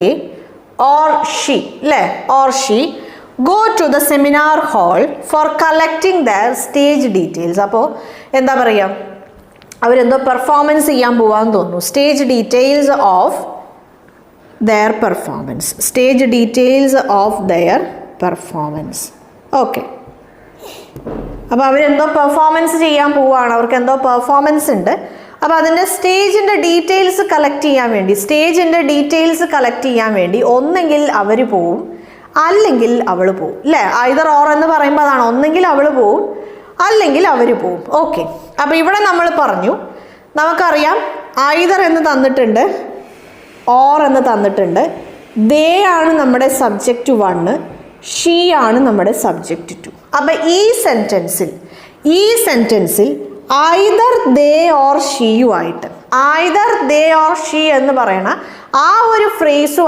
or she, or she go to the seminar hall for collecting their stage details. അപ്പോൾ എന്താ പറയുക, അവരെന്തോ performance ചെയ്യാൻ പോവാന്ന് തോന്നുന്നു. Stage details of their performance. Stage details of their performance. Okay, അപ്പോൾ അവരെന്തോ പെർഫോമൻസ് ചെയ്യാൻ പോവുകയാണ്, അവർക്ക് എന്തോ പെർഫോമൻസ് ഉണ്ട്. അപ്പോൾ അതിൻ്റെ സ്റ്റേജിൻ്റെ ഡീറ്റെയിൽസ് കളക്ട് ചെയ്യാൻ വേണ്ടി ഒന്നെങ്കിൽ അവർ പോവും അല്ലെങ്കിൽ അവൾ പോവും, അല്ലേ? ഐദർ ഓർ എന്ന് പറയുമ്പോൾ അതാണ്, ഒന്നെങ്കിൽ അവൾ പോവും അല്ലെങ്കിൽ അവർ പോവും. ഓക്കെ, അപ്പോൾ ഇവിടെ നമ്മൾ പറഞ്ഞു, നമുക്കറിയാം ഐദർ എന്ന് തന്നിട്ടുണ്ട്, ഓർ എന്ന് തന്നിട്ടുണ്ട്. ദേ ആണ് നമ്മുടെ സബ്ജക്റ്റ് 1, ഷീ ആണ് നമ്മുടെ സബ്ജക്റ്റ് 2. അപ്പം ഈ സെൻറ്റൻസിൽ ഐദർ ദേ ഓർ ഷീയുമായിട്ട്, ഐദർ ദേ ഓർ ഷീ എന്ന് പറയണ ആ ഒരു ഫ്രേസും